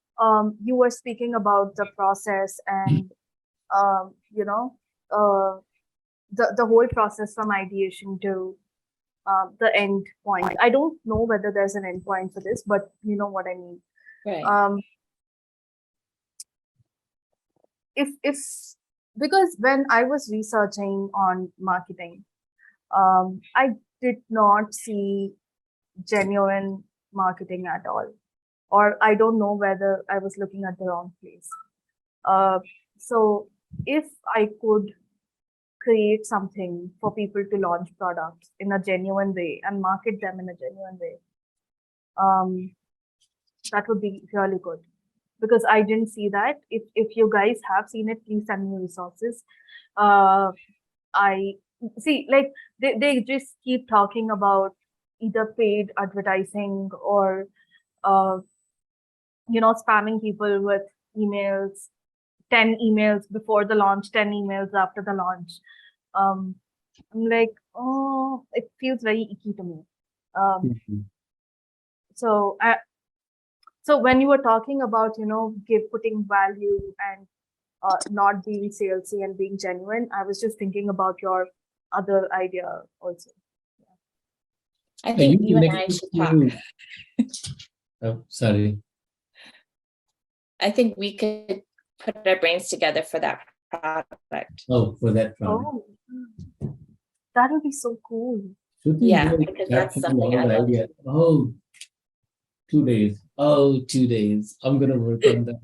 you were speaking about the process and, the whole process from ideation to the end point. I don't know whether there's an end point for this, but you know what I mean. right? If because when I was researching on marketing, I did not see genuine marketing at all, or I don't know whether I was looking at the wrong place. So if I could create something for people to launch products in a genuine way and market them in a genuine way, that would be really good, because I didn't see that. If you guys have seen it, please send me resources. I see, like, they just keep talking about either paid advertising or spamming people with emails, 10 emails before the launch, 10 emails after the launch. I'm like, oh, it feels very icky to me. So when you were talking about, putting value and not being salesy and being genuine, I was just thinking about your other idea also. I think you and I should talk. Oh, sorry. I think we could put our brains together for that product. Oh, for that product. Oh, that would be so cool. Yeah, because that's something I love. Oh, 2 days. Oh, 2 days. I'm going to work on that.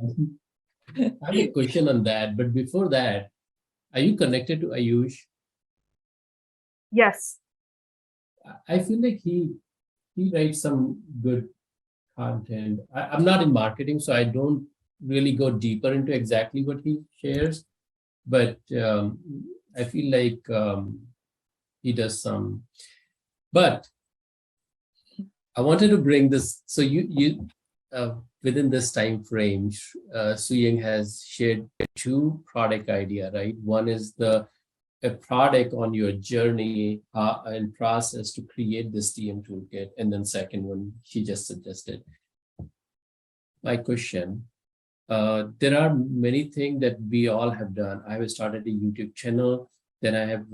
I have a question on that, but before that, are you connected to Ayush? Yes. I feel like he writes some good content. I'm not in marketing, so I don't really go deeper into exactly what he shares, but I feel like he does some. But I wanted to bring this. So within this time frame, Suying has shared two product idea, right? One is a product on your journey and process to create this DM toolkit, and then second one she just suggested. My question: there are many things that we all have done. I have started a YouTube channel, then I have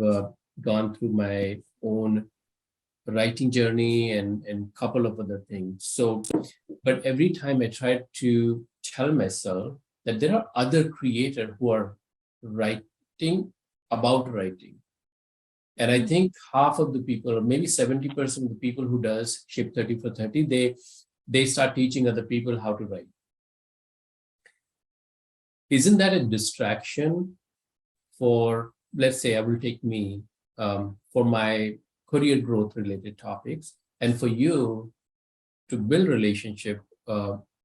gone through my own writing journey and couple of other things. So, but every time I try to tell myself that there are other creators who are writing about writing. And I think half of the people, or maybe 70% of the people who does Ship 30 for 30, they start teaching other people how to write. Isn't that a distraction for, let's say, I will take me for my career growth related topics, and for you to build relationship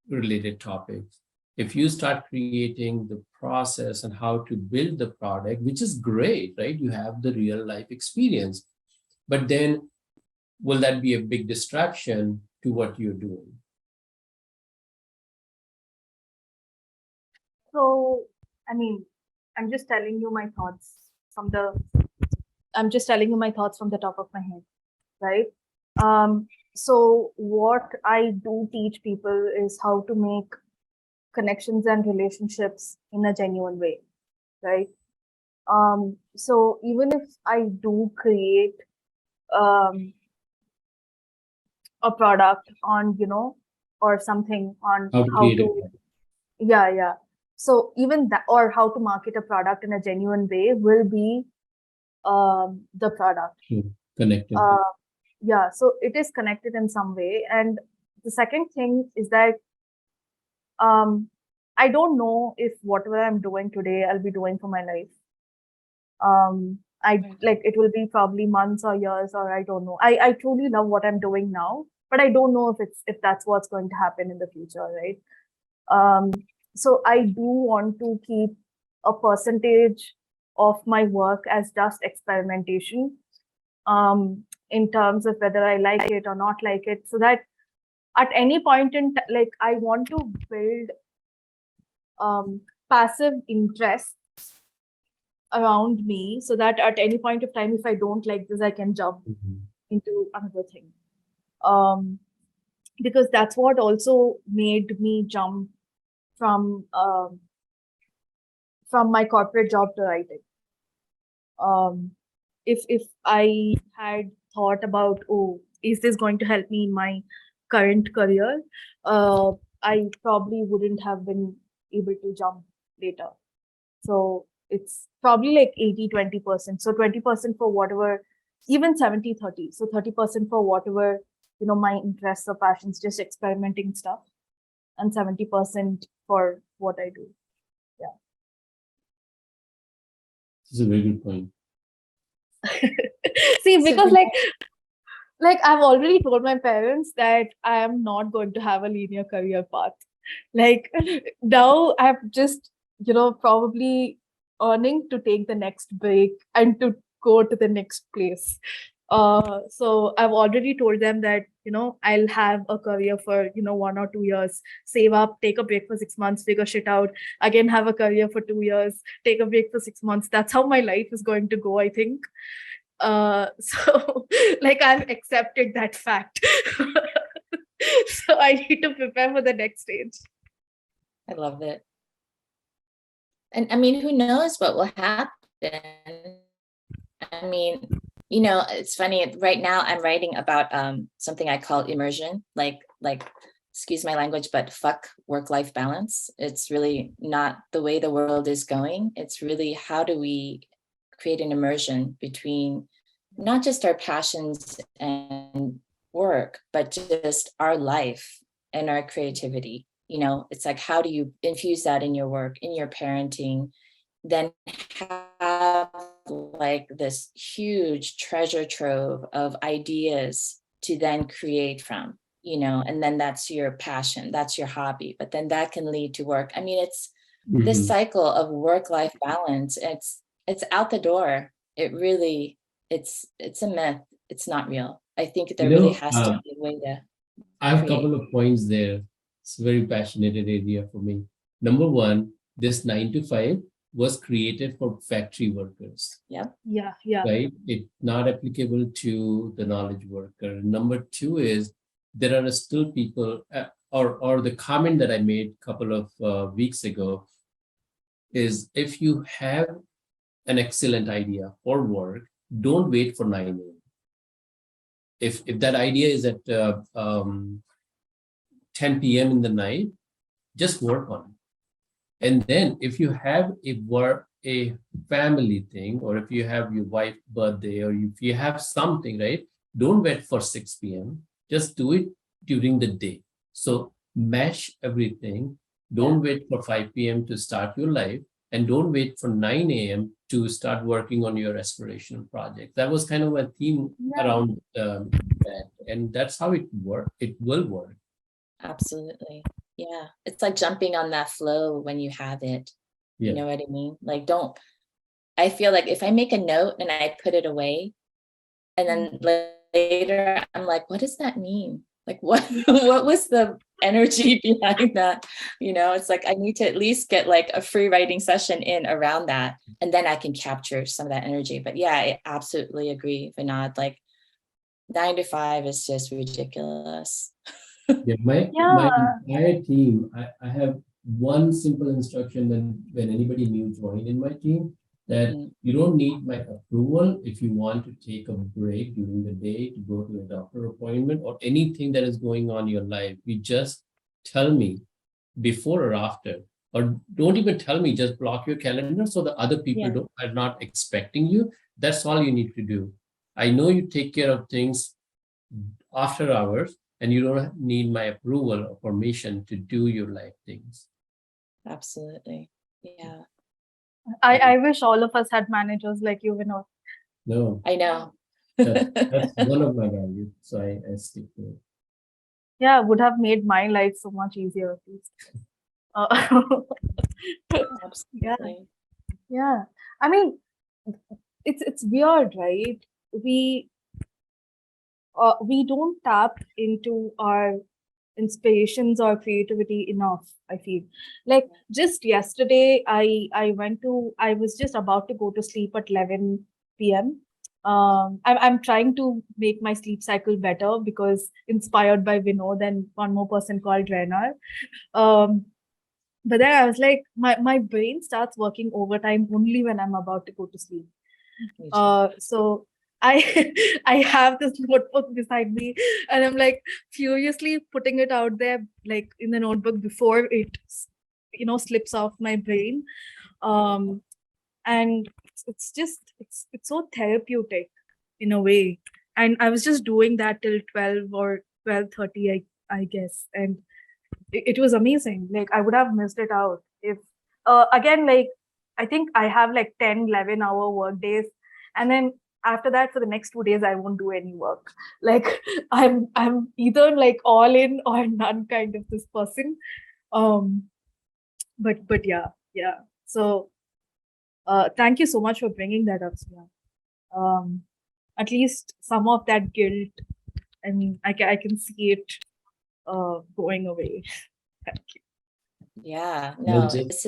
related topics? If you start creating the process and how to build the product, which is great, right? You have the real life experience, but then will that be a big distraction to what you're doing? So, I mean, I'm just telling you my thoughts from the I'm just telling you my thoughts from the top of my head, right? So what I do teach people is how to make connections and relationships in a genuine way, right? So even if I do create a product on, or something on How to how create to, yeah. So even that, or how to market a product in a genuine way will be the product. connected. Yeah, so it is connected in some way. And the second thing is that I don't know if whatever I'm doing today I'll be doing for my life. I like it will be probably months or years, or I don't know. I truly love what I'm doing now, but I don't know if that's what's going to happen in the future, right? So I do want to keep a percentage of my work as just experimentation, in terms of whether I like it or not like it, so that at any point in like I want to build passive interest around me, so that at any point of time, if I don't like this, I can jump into another thing. Because that's what also made me jump from my corporate job to writing. If I had thought about, oh, is this going to help me in my current career, I probably wouldn't have been able to jump later. So it's probably like 80-20%. So 20% for whatever, even 70-30. So 30% for whatever, my interests or passions, just experimenting stuff, and 70% for what I do. Yeah. This is a very good point. See, because like I've already told my parents that I am not going to have a linear career path. Like now I've just, probably earning to take the next break and to go to the next place. So I've already told them that, I'll have a career for, 1 or 2 years, save up, take a break for 6 months, figure shit out, again have a career for 2 years, take a break for 6 months. That's how my life is going to go, I think. So like I've accepted that fact. So I need to prepare for the next stage. I love it. And I mean, who knows what will happen? I mean, it's funny. Right now, I'm writing about something I call immersion, like excuse my language, but fuck work-life balance. It's really not the way the world is going. It's really how do we create an immersion between not just our passions and work, but just our life and our creativity. It's like, how do you infuse that in your work, in your parenting, then have like this huge treasure trove of ideas to then create from, and then that's your passion, that's your hobby, but then that can lead to work. I mean, it's this Mhm. cycle of work-life balance. It's out the door. It's a myth. It's not real. I think there really has to be a way to I have a create. couple of points there. It's a very passionate area for me. Number one, this 9 to 5 was created for factory workers, Yep. Yeah, yeah. right? It's not applicable to the knowledge worker. Number two is there are still people, or the comment that I made a couple of weeks ago is if you have an excellent idea for work, don't wait for 9 a.m. If that idea is at 10 p.m. in the night, just work on it. And then if you have a family thing, or if you have your wife's birthday, or if you have something, right? Don't wait for 6 p.m. Just do it during the day. So mash everything. Don't wait for 5 p.m. to start your life, and don't wait for 9 a.m. to start working on your aspirational project. That was kind of a theme Yeah. around that. And that's how it work. It will work. Absolutely. Yeah. It's like jumping on that flow when you have it. Yeah. You know what I mean? Like, I feel like if I make a note and I put it away, and then later I'm like, what does that mean? Like, what was the energy behind that? It's like, I need to at least get like a free writing session in around that, and then I can capture some of that energy. But yeah, I absolutely agree, Vinod. Like 9 to 5 is just ridiculous. Yeah, my Yeah. entire team, I have one simple instruction when anybody new join in my team, that you don't need my approval if you want to take a break during the day to go to a doctor appointment or anything that is going on in your life. You just tell me before or after, or don't even tell me, just block your calendar so the other people are not expecting you. That's all you need to do. I know you take care of things after hours, and you don't need my approval or permission to do your life things. Absolutely. Yeah. I wish all of us had managers like you, Vinod. No, I know. that's one of my values, so I stick to it. Yeah, would have made my life so much easier at least. Yeah, Absolutely. yeah. I mean, it's weird, right? We don't tap into our inspirations or creativity enough, I feel. Like just yesterday, I was just about to go to sleep at 11 p.m. I'm trying to make my sleep cycle better because inspired by Vinod and one more person called Renar. Um, but then I was like, my brain starts working overtime only when I'm about to go to sleep. Me too. So I I have this notebook beside me, and I'm like furiously putting it out there, like in the notebook before it, slips off my brain. And it's just it's so therapeutic in a way. And I was just doing that till 12 or 12:30, I guess, and it was amazing. Like I would have missed it out if again, like I think I have like 10-11 hour work days, and then after that for the next 2 days I won't do any work. Like I'm either like all in or none kind of this person. um but yeah, so thank you so much for bringing that up, Sneha. At least some of that guilt, I mean, I can see it going away. Thank you. Yeah. Well, No, just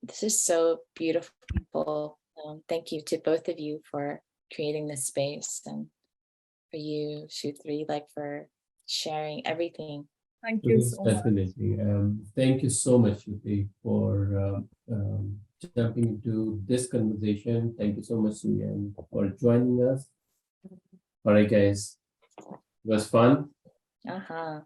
this is so beautiful. Thank you to both of you for creating this space, and for you, Shruthi, like for sharing everything. Thank you yes, so much. definitely. Thank you so much, Shruthi, for jumping into this conversation. Thank you so much, Suyan, for joining us. All right, guys, it was fun. Uh-huh.